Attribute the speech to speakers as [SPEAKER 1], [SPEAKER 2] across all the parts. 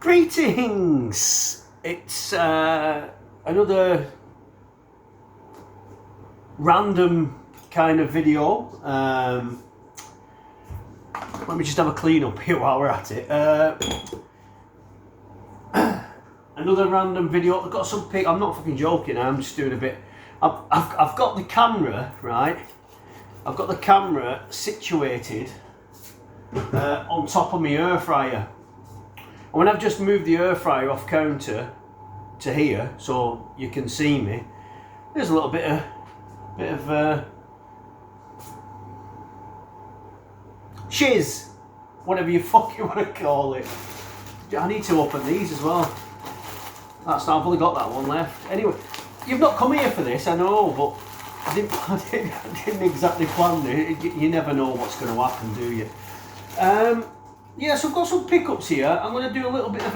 [SPEAKER 1] Greetings! It's another random kind of video. Let me just have a clean up here while we're at it. Another random video. I've got some pic. I'm not fucking joking. I'm just doing a bit. I've got the camera right. I've got the camera situated on top of my air fryer. And when I've just moved the air fryer off counter to here, so you can see me, there's a little bit of shiz, whatever you fucking want to call it. I need to open these as well. That's not, I've only got that one left. Anyway, you've not come here for this, I know, but I didn't exactly plan it. You never know what's going to happen, do you? Yeah, so I've got some pickups here. I'm going to do a little bit of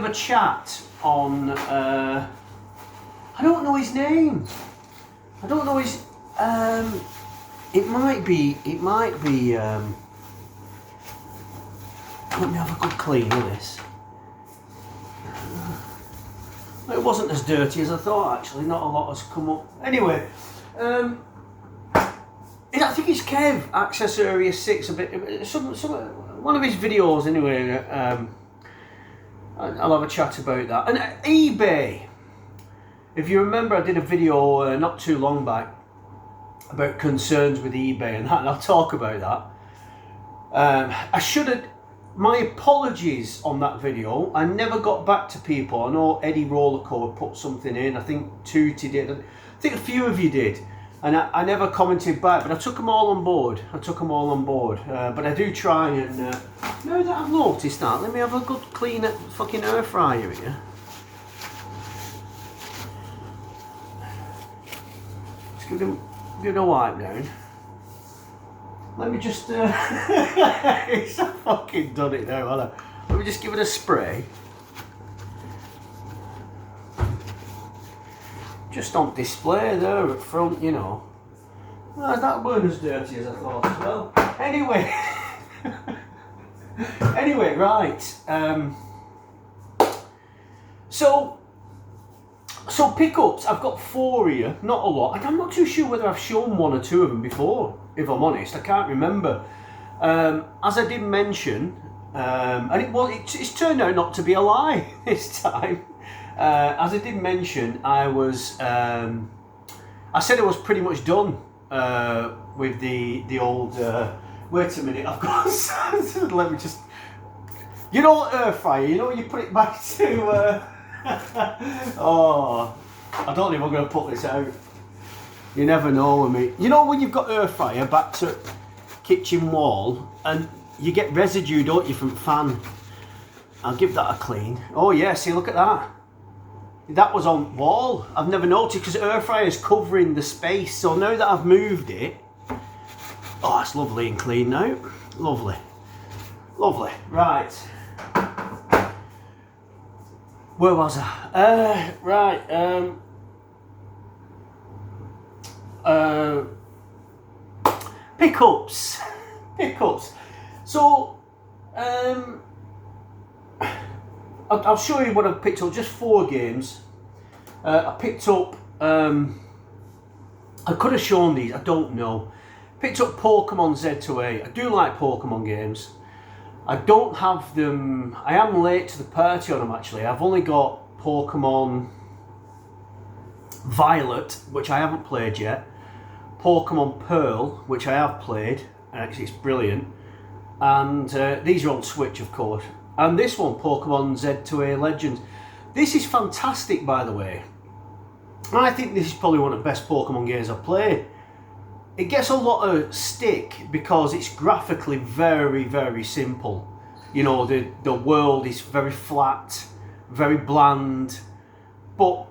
[SPEAKER 1] a chat on. I don't know his name. I don't know his. It might be. Let me have a good clean of this. It wasn't as dirty as I thought. Actually, not a lot has come up. Anyway. I think it's Kev, Access Area 6, a bit, one of his videos anyway. I'll have a chat about that. And eBay, if you remember, I did a video not too long back about concerns with eBay and that, and I'll talk about that. I should have, my apologies on that video. I never got back to people. I know Eddie Rollercoat put something in, I think Tootie did, I think a few of you did. And I never commented back, but I took them all on board. But I do try and... now that I've noticed that, let me have a good clean at fucking air fryer here. Just give it a wipe down. Let me just... It's fucking done it now, hasn't it? Let me just give it a spray. Just on display there at front, you know. That weren't as dirty as I thought as well. Anyway, right. So pickups. I've got 4 here, not a lot. And I'm not too sure whether I've shown 1 or 2 of them before. If I'm honest, I can't remember. As I did mention, and it's turned out not to be a lie this time. As I did mention, I said I was pretty much done with the old. Wait a minute, I've got. Let me just. You know, air fryer. You know, when you put it back to. Oh, I don't know if I'm going to put this out. You never know with me. You know, when you've got air fryer back to kitchen wall, and you get residue, don't you, from fan? I'll give that a clean. Oh yeah, see, look at that. That was on wall. I've never noticed because air fryer is covering the space. So now that I've moved it, oh, it's lovely and clean now. Lovely, lovely. Right. Where was I? Right. Pickups. So, I'll show you what I've picked up, just 4 games. I picked up, I could have shown these, I don't know. Picked up Pokemon Z2A. I do like Pokemon games. I don't have them, I am late to the party on them actually. I've only got Pokemon Violet, which I haven't played yet. Pokemon Pearl, which I have played, and actually it's brilliant. And these are on Switch, of course. And this one, Pokemon Z2A Legends. This is fantastic, by the way. I think this is probably one of the best Pokemon games I've played. It gets a lot of stick because it's graphically very, very simple. You know, the world is very flat, very bland. But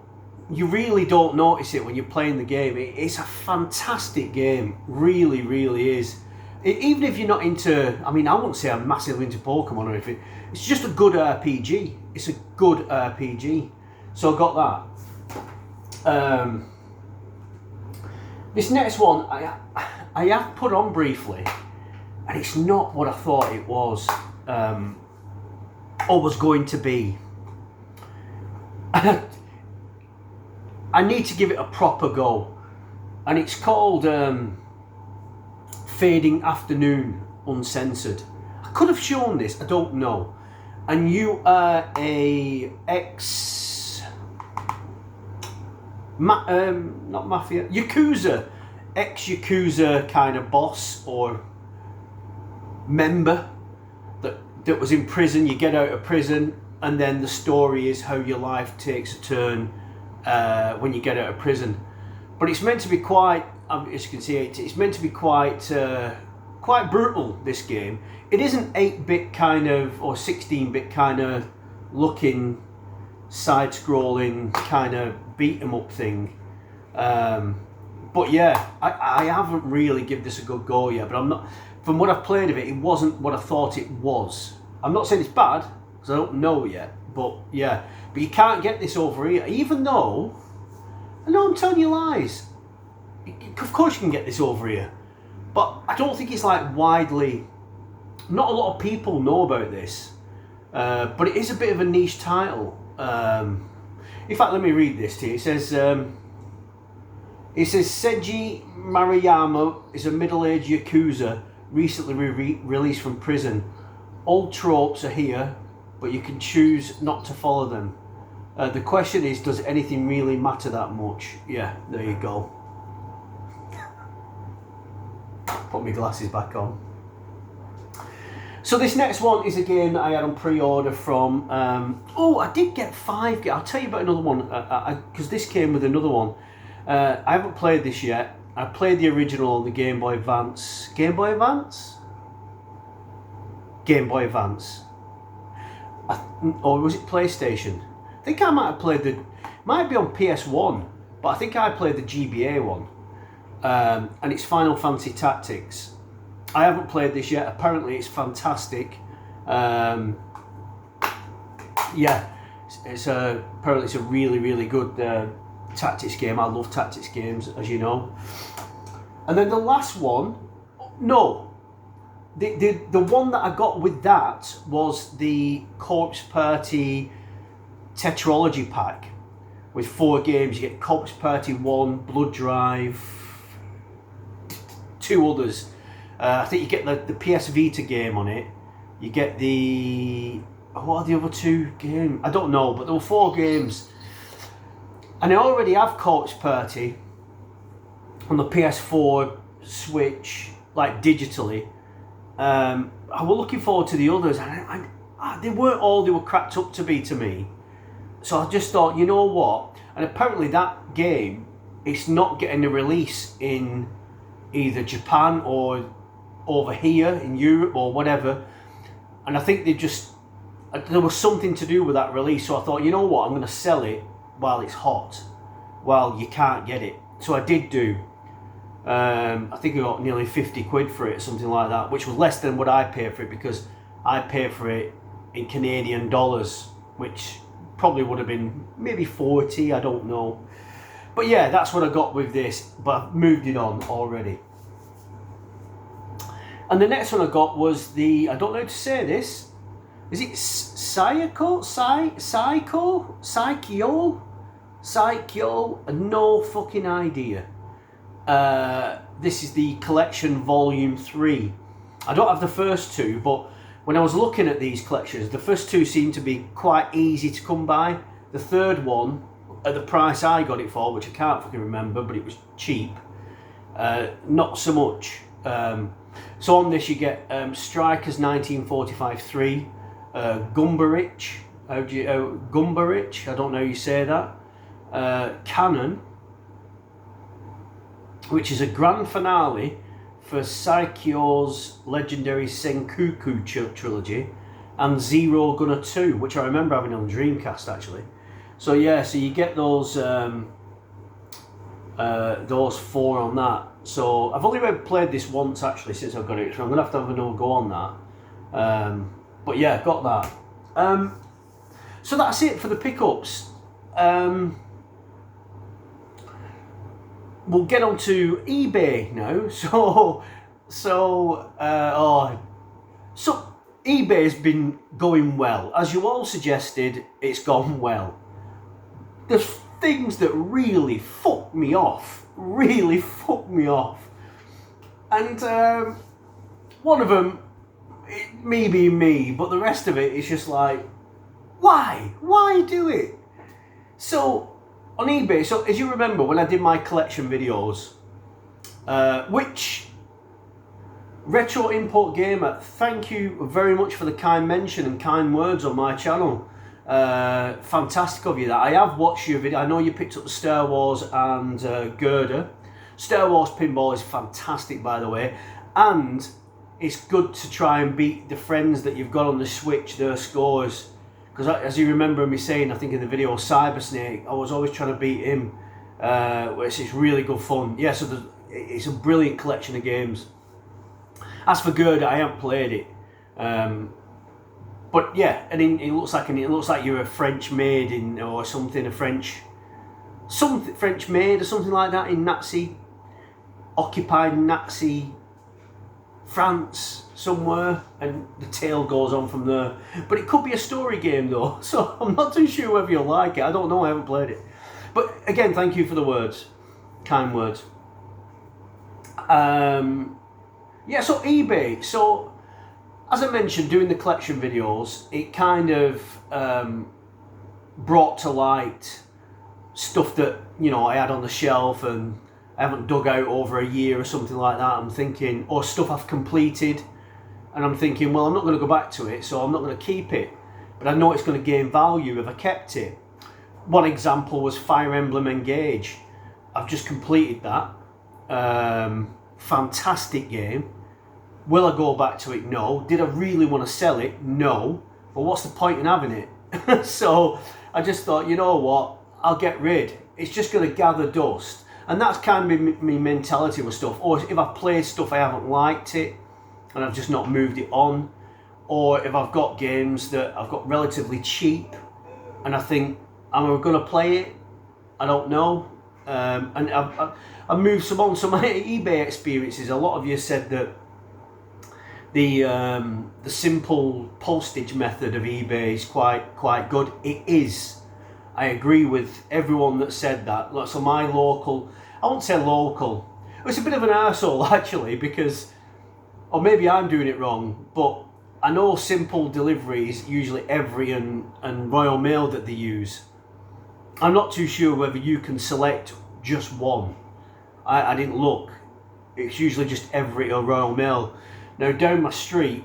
[SPEAKER 1] you really don't notice it when you're playing the game. It's a fantastic game. Really, really is. Even if you're not into, I mean, I wouldn't say I'm massively into Pokemon or anything. It's just a good RPG. It's a good RPG. So I got that. This next one, I have put on briefly, and it's not what I thought it was. or was going to be. I need to give it a proper go, and it's called Fading Afternoon Uncensored. I could have shown this, I don't know. And you are a not mafia, Yakuza, ex-Yakuza kind of boss or member that was in prison. You get out of prison, and then the story is how your life takes a turn when you get out of prison. But it's meant to be quite, as you can see, it's meant to be quite brutal, this game. It isn't 8-bit kind of, or 16-bit kind of looking, side-scrolling kind of beat-em-up thing. But yeah, I haven't really given this a good go yet, but I'm not, from what I've played of it, it wasn't what I thought it was. I'm not saying it's bad, because I don't know yet, but yeah. But you can't get this over here, even though, I know I'm telling you lies. Of course you can get this over here, but I don't think it's like widely, not a lot of people know about this, but it is a bit of a niche title. In fact, let me read this to you. It says Seiji Maruyama is a middle-aged Yakuza recently released from prison. Old tropes are here, but you can choose not to follow them. The question is, does anything really matter that much? Yeah, there you go. Put my glasses back on. So this next one is a game that I had on pre-order from, I did get 5. I'll tell you about another one, because this came with another one. I haven't played this yet. I played the original on the Game Boy Advance. Game Boy Advance? Game Boy Advance. Or was it PlayStation? I think I might have played might be on PS1, but I think I played the GBA one. And it's Final Fantasy Tactics. I haven't played this yet. Apparently it's fantastic. Yeah, apparently it's a really, really good tactics game. I love tactics games, as you know. And then the last one, the one that I got with that was the Corpse Party Tetralogy pack with 4 games. You get Corpse Party 1, Blood Drive, 2 others. I think you get the PS Vita game on it. You get what are the other 2 games? I don't know, but there were 4 games. And I already have Corpse Party on the PS4, Switch, like digitally. I was looking forward to the others, and they weren't all they were cracked up to be to me. So I just thought, you know what? And apparently that game, it's not getting a release in either Japan or over here in Europe or whatever. And I think there was something to do with that release. So I thought, you know what? I'm going to sell it while it's hot, while you can't get it. So I did do. I think I got nearly 50 quid for it, something like that, which was less than what I paid for it, because I paid for it in Canadian dollars, which probably would have been maybe 40, I don't know. But yeah, that's what I got with this, but I've moved it on already. And the next one I got was I don't know how to say this, is it Psycho? No fucking idea. This is the collection volume 3. I don't have the first 2, but when I was looking at these collections, the first 2 seemed to be quite easy to come by. The third one, at the price I got it for, which I can't fucking remember, but it was cheap, not so much. So on this you get Strikers 1945-3, Gumberich, Gumberich, I don't know how you say that, Cannon, which is a grand finale for Saikyo's legendary Senkuku trilogy, and Zero Gunner 2, which I remember having on Dreamcast actually. So yeah, so you get those 4 on that. So I've only played this once actually since I've got it, so I'm gonna have to have another go on that. But yeah, got that. So that's it for the pickups. We'll get on to eBay now. So eBay's been going well. As you all suggested, it's gone well. There's things that really fuck me off. And one of them, it may be me, but the rest of it is just like, why? Why do it? So, on eBay, so as you remember when I did my collection videos, which Retro Import Gamer, thank you very much for the kind mention and kind words on my channel. Fantastic of you that. I have watched your video. I know you picked up the Star Wars and Girder. Star Wars pinball is fantastic, by the way, and it's good to try and beat the friends that you've got on the Switch, their scores. Because as you remember me saying, I think in the video Cyber Snake, I was always trying to beat him. It's really good fun. Yeah, so it's a brilliant collection of games. As for Girder, I haven't played it. But yeah, and it looks like you're a French maid in or something, French maid or something like that in occupied Nazi France somewhere, and the tale goes on from there. But it could be a story game though, so I'm not too sure whether you'll like it. I don't know, I haven't played it. But again, thank you for the words, kind words. Yeah, so eBay. So as I mentioned, doing the collection videos, it kind of brought to light stuff that, you know, I had on the shelf and I haven't dug out over a year or something like that. I'm thinking, or stuff I've completed, and I'm thinking, well, I'm not going to go back to it, so I'm not going to keep it. But I know it's going to gain value if I kept it. One example was Fire Emblem Engage. I've just completed that. Fantastic game. Will I go back to it? No. Did I really want to sell it? No. But what's the point in having it? So I just thought, you know what? I'll get rid. It's just going to gather dust. And that's kind of my mentality with stuff. Or if I've played stuff I haven't liked it and I've just not moved it on. Or if I've got games that I've got relatively cheap and I think, am I going to play it? I don't know. And I've moved some on. So my eBay experiences, a lot of you said that the simple postage method of eBay is quite good. It is. I agree with everyone that said that. So my local, I won't say local, it's a bit of an arsehole actually, because, or maybe I'm doing it wrong, but I know simple deliveries, usually Every and Royal Mail that they use. I'm not too sure whether you can select just one. I didn't look. It's usually just Every or Royal Mail. Now down my street,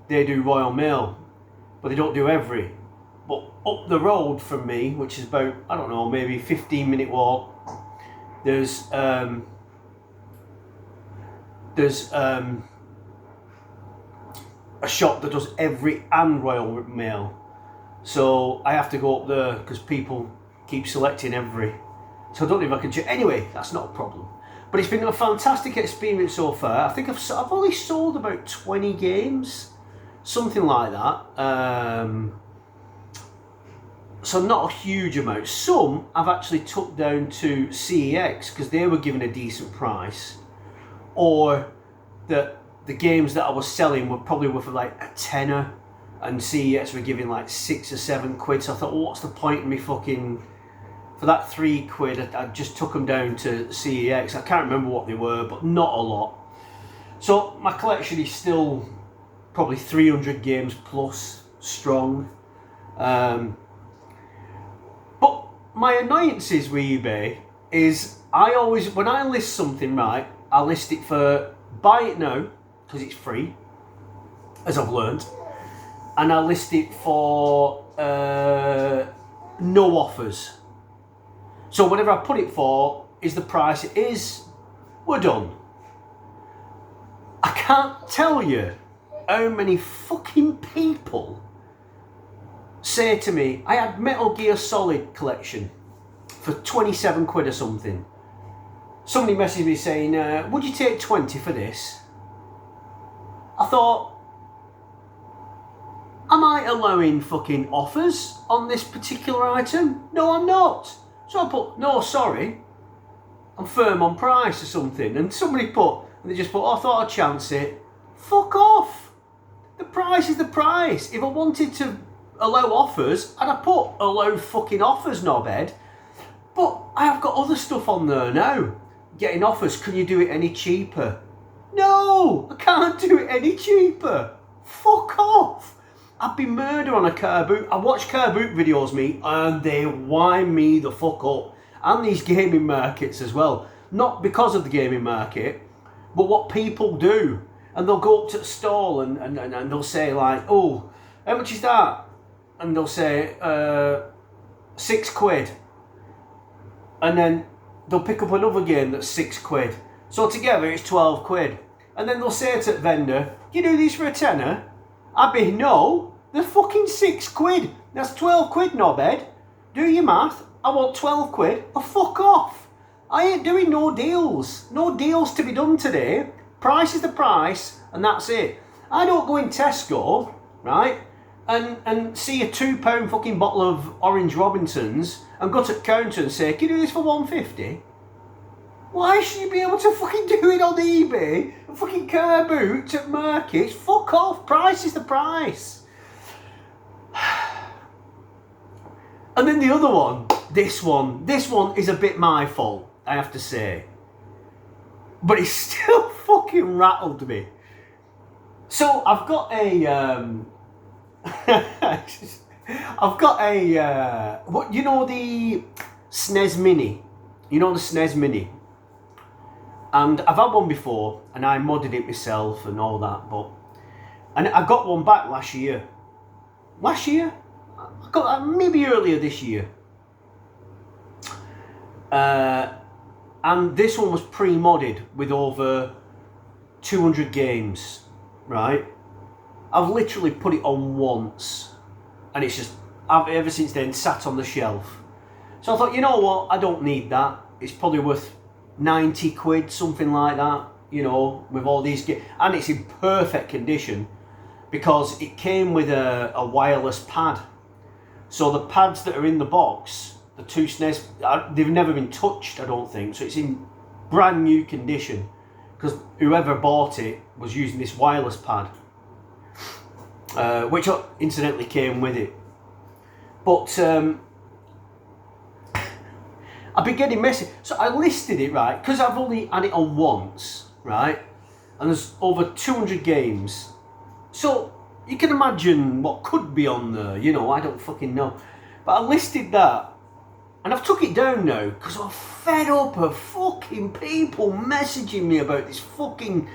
[SPEAKER 1] they do Royal Mail, but they don't do Every. But up the road from me, which is about, I don't know, maybe 15-minute walk, there's a shop that does Every and Royal Mail. So I have to go up there because people keep selecting Every. So I don't know if I can check. Anyway, that's not a problem. But it's been a fantastic experience so far. I think I've only sold about 20 games, something like that. So not a huge amount. Some I've actually took down to CEX because they were given a decent price, or that the games that I was selling were probably worth like a tenner, and CEX were giving like 6 or 7 quid. So I thought, well, what's the point in me fucking, for that 3 quid, I just took them down to CEX. I can't remember what they were, but not a lot. So my collection is still probably 300 games plus strong. But my annoyances with eBay is I always, when I list something, right, I list it for buy it now because it's free, as I've learned, and I list it for no offers. So whatever I put it for is the price it is, we're done. I can't tell you how many fucking people say to me, I had Metal Gear Solid collection for 27 quid or something. Somebody messaged me saying, would you take 20 for this? I thought, am I allowing fucking offers on this particular item? No, I'm not. So I put, no, sorry, I'm firm on price or something. And somebody put, and they just put, oh, I thought I'd chance it. Fuck off. The price is the price. If I wanted to allow offers, I'd have put allow fucking offers, knobhead. But I have got other stuff on there now. Getting offers, can you do it any cheaper? No, I can't do it any cheaper. Fuck off. I'd be murder on a car boot. I watch car boot videos, me, and they wind me the fuck up. And these gaming markets as well. Not because of the gaming market, but what people do. And they'll go up to the stall and they'll say like, oh, how much is that? And they'll say, £6. And then they'll pick up another game that's £6. So together it's £12. And then they'll say to the vendor, you do these for a tenner? I'd be, no, they're fucking £6. That's £12, knobhead. Do your math. I want £12. Oh, fuck off. I ain't doing no deals. No deals to be done today. Price is the price, and that's it. I don't go in Tesco, right, and see a £2 fucking bottle of Orange Robinsons and go to the counter and say, can you do this for £1.50? Why should you be able to fucking do it on eBay, a fucking car boot at markets? Fuck off. Price is the price. And then the other one, this one is a bit my fault, I have to say. But it still fucking rattled me. So I've got a, what, you know the SNES Mini? You know the SNES Mini? And I've had one before, and I modded it myself and all that, and I got one back last year. I got maybe earlier this year. And this one was pre-modded with over 200 games, right? I've literally put it on once, and it's just, I've ever since then sat on the shelf. So I thought, you know what, I don't need that. It's probably worth 90 quid, something like that, you know, with all these games. And it's in perfect condition because it came with a wireless pad. So the pads that are in the box, the two SNES, they've never been touched, I don't think. So it's in brand new condition because whoever bought it was using this wireless pad, which incidentally came with it. But I've been getting messy. So I listed it, right, because I've only had it on once, right, and there's over 200 games. So you can imagine what could be on there, you know, I don't fucking know. But I listed that, and I've took it down now, because I'm fed up of fucking people messaging me about this fucking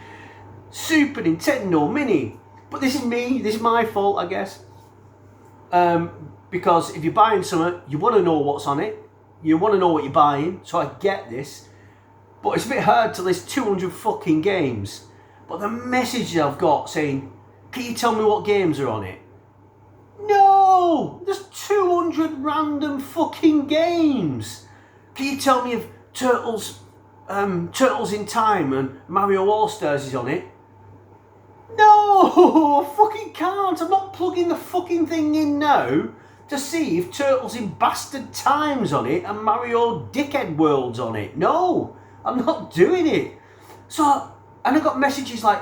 [SPEAKER 1] Super Nintendo Mini. But this is me, this is my fault, I guess. Because if you're buying something, you want to know what's on it. You want to know what you're buying, so I get this. But it's a bit hard to list 200 fucking games. But the messages I've got saying, can you tell me what games are on it? No! There's 200 random fucking games. Can you tell me if Turtles in Time and Mario All-Stars is on it? No! I fucking can't. I'm not plugging the fucking thing in now to see if Turtles in Bastard Time's on it and Mario Dickhead World's on it. No! I'm not doing it. So, and I got messages like,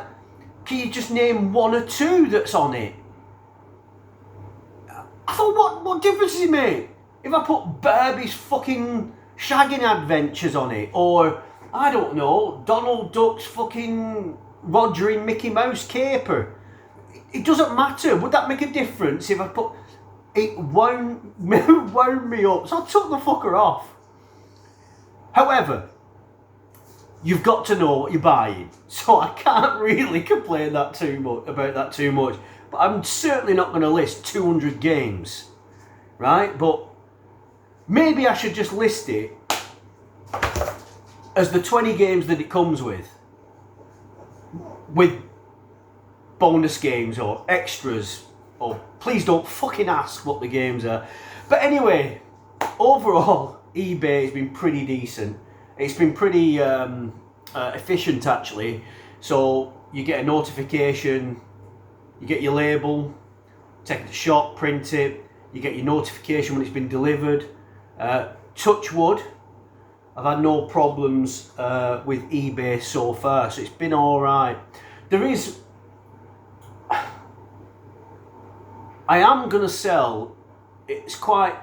[SPEAKER 1] can you just name one or two that's on it? I thought, what difference does it make if I put Barbie's fucking shagging adventures on it, or I don't know, Donald Duck's fucking Roger and Mickey Mouse caper? It doesn't matter. Would that make a difference if I put it? Wound me up, so I took the fucker off. However, you've got to know what you're buying, so I can't really complain about that too much. But I'm certainly not going to list 200 games, right? But maybe I should just list it as the 20 games that it comes with bonus games or extras, or please don't fucking ask what the games are. But anyway, overall, eBay has been pretty decent. It's been pretty efficient actually. So you get a notification, you get your label, take it to shop, print it, you get your notification when it's been delivered. Touch wood, I've had no problems with eBay so far, so it's been alright. There is I am going to sell. It's quite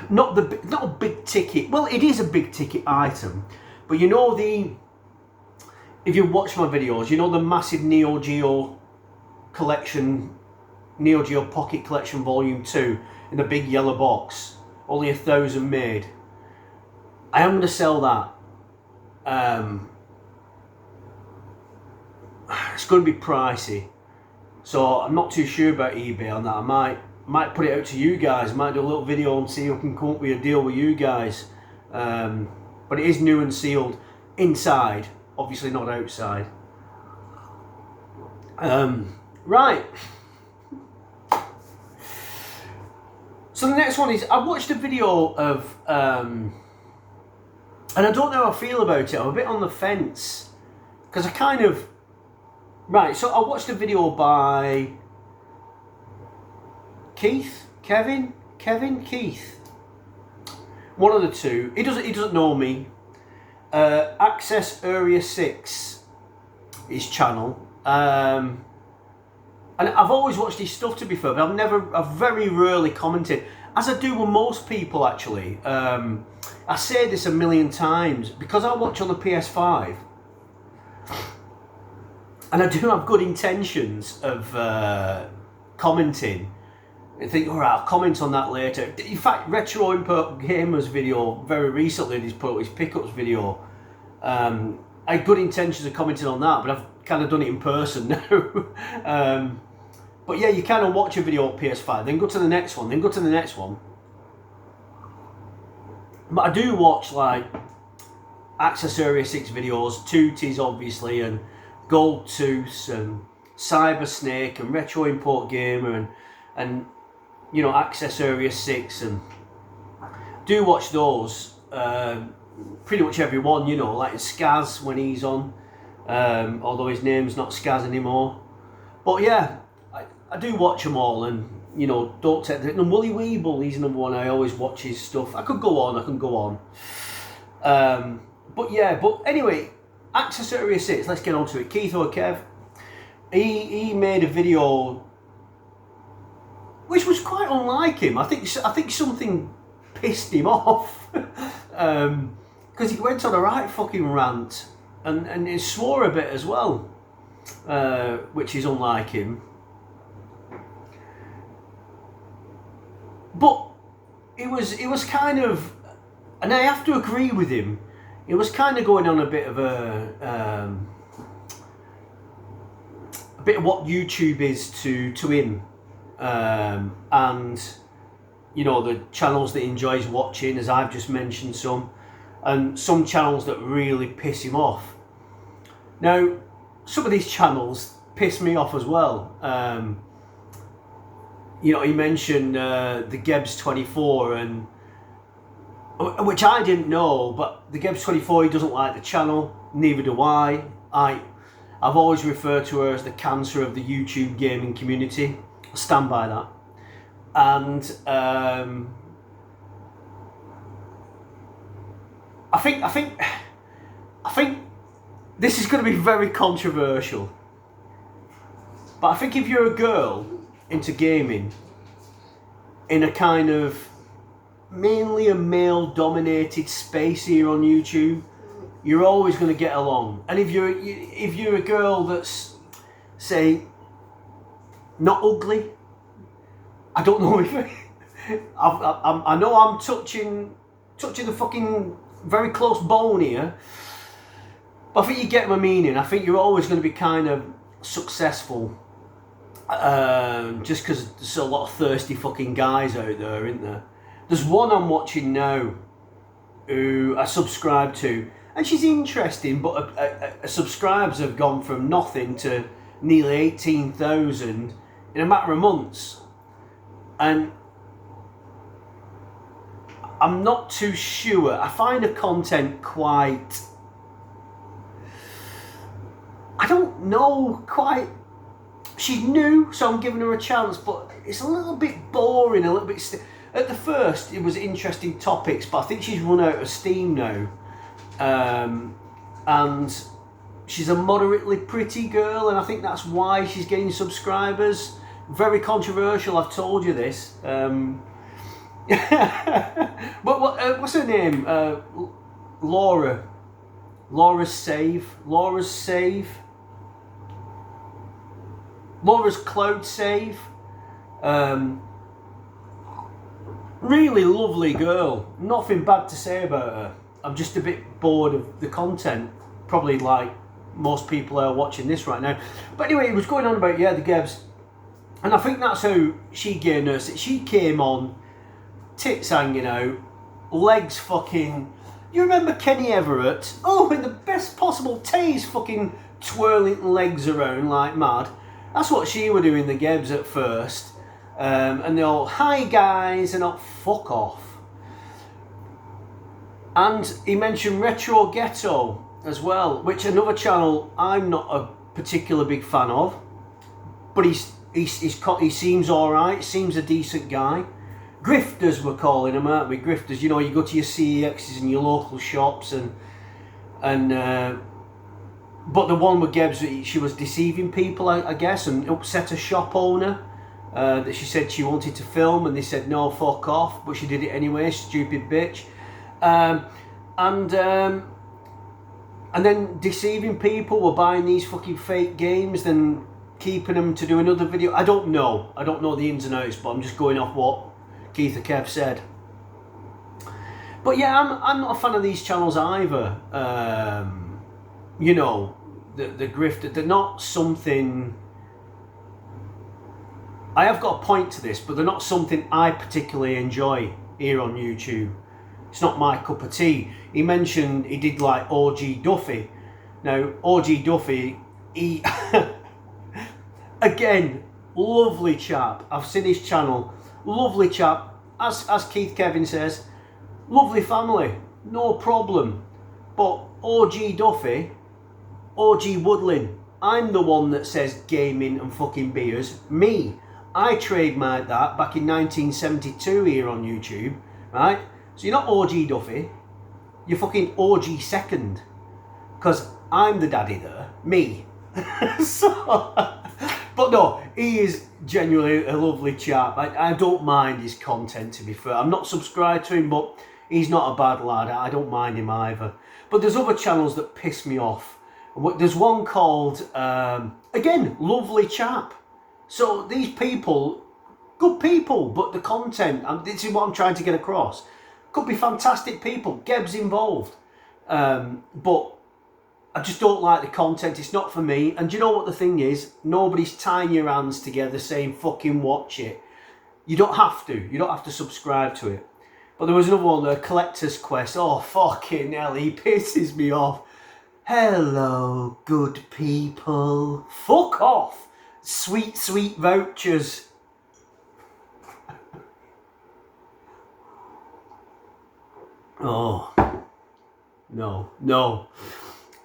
[SPEAKER 1] not a big ticket. Well, it is a big ticket item, but you know if you watch my videos, you know the massive Neo Geo collection, Neo Geo Pocket Collection Volume 2 in the big yellow box, only 1,000 made. I am going to sell that. It's going to be pricey, so I'm not too sure about eBay on that. I might put it out to you guys. I might do a little video and see if I can come up with a deal with you guys. But it is new and sealed inside, obviously not outside. Right. So the next one is, I watched a video of, and I don't know how I feel about it. I'm a bit on the fence, because I kind of, right, so I watched a video by Keith, one of the two. He doesn't know me. Access Area 6, his channel. And I've always watched his stuff, to be fair, but I've very rarely commented, as I do with most people actually. I say this a million times, because I watch on the PS5, and I do have good intentions of commenting. I think, all right, I'll comment on that later. In fact, Retro Import Gamers video very recently, he's put up his pickups video. I had good intentions of commenting on that, but I've kind of done it in person now. But yeah, you kind of watch a video on PS5, then go to the next one, then go to the next one. But I do watch like Access Area 6 videos, Tooties obviously, and Gold Tooth, and Cyber Snake, and Retro Import Gamer, and you know, Access Area 6, and do watch those. Pretty much every one, you know, like Skaz when he's on, although his name's not Skaz anymore. But yeah, I do watch them all, and you know, don't take the... And Wooly Weeble, he's another one, I always watch his stuff. I can go on. But yeah, but anyway, Access Area 6, let's get on to it. Keith or Kev, he made a video which was quite unlike him. I think something pissed him off, because he went on a right fucking rant, and he swore a bit as well, which is unlike him. But it was kind of, and I have to agree with him, it was kind of going on a bit of what YouTube is to him, and you know, the channels that he enjoys watching, as I've just mentioned some, and some channels that really piss him off. Now, some of these channels piss me off as well. You know, he mentioned the Gebs 24, and which I didn't know, but the Gebs 24, he doesn't like the channel, neither do I. I've always referred to her as the cancer of the YouTube gaming community. I stand by that. And I think this is going to be very controversial, but I think if you're a girl into gaming in a kind of mainly a male dominated space here on YouTube, you're always going to get along. And if you're a girl that's, say, not ugly, I don't know if I know I'm touching the fucking very close bone here, but I think you get my meaning. I think you're always going to be kind of successful, just because there's a lot of thirsty fucking guys out there, isn't there? There's one I'm watching now who I subscribe to, and she's interesting, but her subscribers have gone from nothing to nearly 18,000 in a matter of months. And I'm not too sure. I find her content quite, I don't know, quite, she's new, so I'm giving her a chance, but it's a little bit boring, a little bit at the first it was interesting topics, but I think she's run out of steam now. And she's a moderately pretty girl, and I think that's why she's getting subscribers. Very controversial, I've told you this. But what's her name? Laura's Cloud Save. Really lovely girl. Nothing bad to say about her. I'm just a bit bored of the content. Probably like most people are watching this right now. But anyway, it was going on about, the Gebs. And I think that's how she gained her. She came on, tits hanging out, legs fucking... You remember Kenny Everett? Oh, in the best possible taste, fucking twirling legs around like mad. That's what she were doing, the Gebs, at first. And they're all, hi guys, and all, fuck off. And he mentioned Retro Ghetto as well, which another channel I'm not a particular big fan of. But he seems alright, seems a decent guy. Grifters, we're calling them, aren't we? Grifters, you know, you go to your CEXs and your local shops but the one with Gebs, she was deceiving people, I guess, and upset a shop owner that she said she wanted to film, and they said no, fuck off, but she did it anyway, stupid bitch. And then deceiving people, were buying these fucking fake games, then keeping them to do another video. I don't know the ins and outs, but I'm just going off what Keith or Kev said. But yeah, I'm not a fan of these channels either. You know, the grifter, they're not something... I have got a point to this, but they're not something I particularly enjoy here on YouTube. It's not my cup of tea. He mentioned he did like OG Duffy. Now, OG Duffy, he... Again, lovely chap. I've seen his channel. Lovely chap. As Keith Kevin says, lovely family. No problem. But OG Duffy, OG Woodlin, I'm the one that says gaming and fucking beers. Me. I trademarked that back in 1972 here on YouTube. Right? So you're not OG Duffy. You're fucking OG Second. Because I'm the daddy there. Me. But no, he is genuinely a lovely chap. I don't mind his content, to be fair. I'm not subscribed to him, but he's not a bad lad. I don't mind him either. But there's other channels that piss me off. There's one called, again, lovely chap. So these people, good people, but the content, and this is what I'm trying to get across, could be fantastic people, Geb's involved. But I just don't like the content, it's not for me. And do you know what the thing is? Nobody's tying your hands together saying fucking watch it. You don't have to subscribe to it. But there was another one, the Collector's Quest. Oh fucking hell, he pisses me off. Hello, good people. Fuck off. Sweet, sweet vouchers. Oh, no.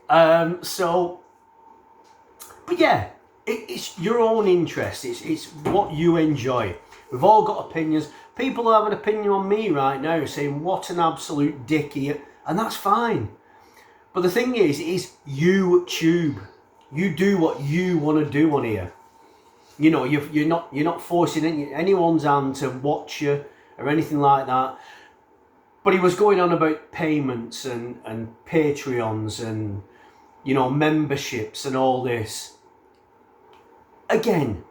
[SPEAKER 1] But yeah, it's your own interest. It's what you enjoy. We've all got opinions. People have an opinion on me right now saying what an absolute dickhead, and that's fine. But the thing is YouTube. You do what you want to do on here. You know, you're not forcing anyone's hand to watch you or anything like that. But he was going on about payments and Patreons and, you know, memberships and all this. Again,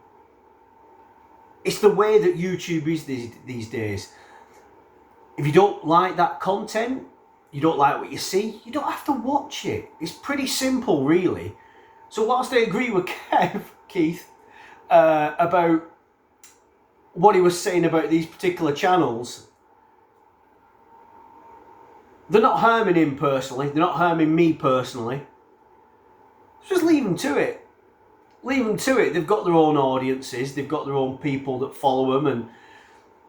[SPEAKER 1] it's the way that YouTube is these days. If you don't like that content, you don't like what you see, you don't have to watch it. It's pretty simple, really. So whilst I agree with Keith, about what he was saying about these particular channels, they're not harming him personally, they're not harming me personally. Just leave them to it. Leave them to it. They've got their own audiences, they've got their own people that follow them, and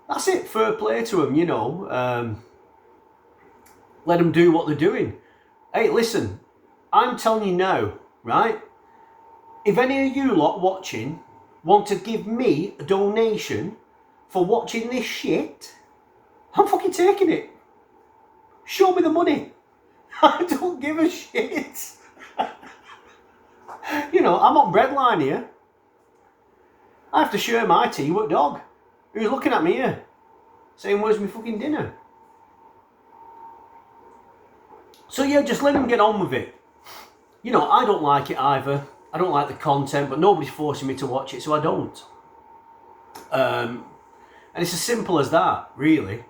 [SPEAKER 1] that's it. Fair play to them, you know. Let them do what they're doing. Hey, listen, I'm telling you now, right? If any of you lot watching want to give me a donation for watching this shit, I'm fucking taking it. Show me the money. I don't give a shit. You know, I'm on breadline here. I have to share my tea with dog, who's looking at me here, saying, where's my fucking dinner? So yeah, just let him get on with it. You know, I don't like it either. I don't like the content, but nobody's forcing me to watch it, so I don't. And it's as simple as that, really.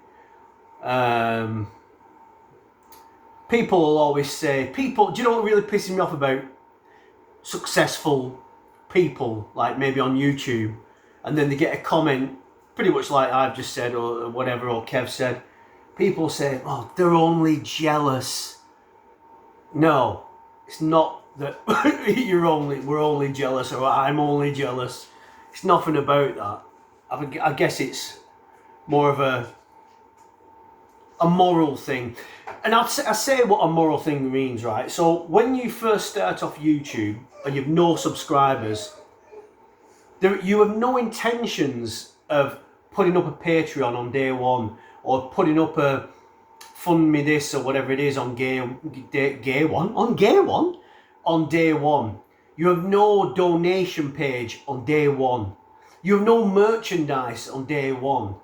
[SPEAKER 1] People will always say, do you know what really pisses me off about successful people, like maybe on YouTube, and then they get a comment, pretty much like I've just said, or whatever, or Kev said. People say, oh, they're only jealous. No, it's not that we're only jealous, or I'm only jealous. It's nothing about that. I guess it's more of a moral thing. And I say what a moral thing means, right? So when you first start off YouTube and you've no subscribers, you have no intentions of putting up a Patreon on day one, or putting up a fund me this or whatever it is on day one. You have no donation page on day one. You have no merchandise on day one.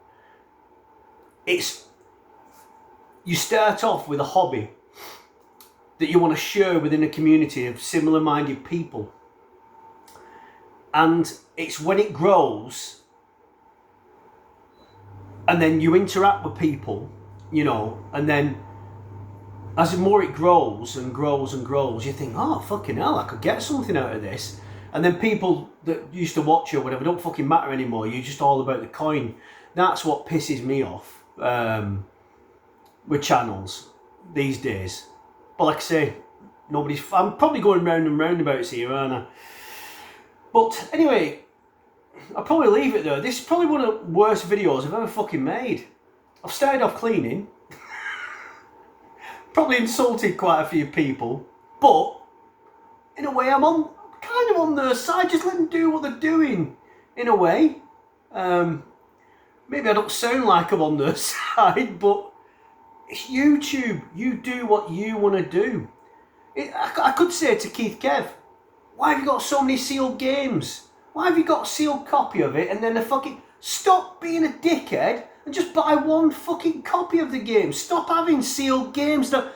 [SPEAKER 1] You start off with a hobby that you want to share within a community of similar-minded people. And it's when it grows, and then you interact with people, you know, and then as the more it grows and grows and grows, you think, oh, fucking hell, I could get something out of this. And then people that used to watch you or whatever don't fucking matter anymore. You're just all about the coin. That's what pisses me off with channels these days. But like I say, I'm probably going round and roundabouts here, aren't I? But anyway, I'll probably leave it there. This is probably one of the worst videos I've ever fucking made. I've started off cleaning. Probably insulted quite a few people. But, in a way, I'm kind of on their side. Just let them do what they're doing, in a way. Maybe I don't sound like I'm on their side, but it's YouTube. You do what you want to do. I could say to Keith Kev, why have you got so many sealed games? Why have you got a sealed copy of it and then a fucking... Stop being a dickhead and just buy one fucking copy of the game. Stop having sealed games that...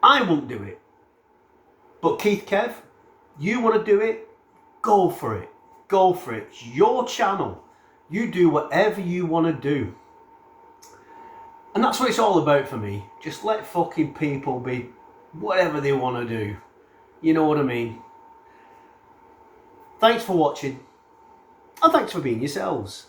[SPEAKER 1] I won't do it. But Keith Kev, you want to do it? Go for it. Go for it. It's your channel. You do whatever you want to do. And that's what it's all about for me. Just let fucking people be whatever they want to do. You know what I mean? Thanks for watching. And thanks for being yourselves.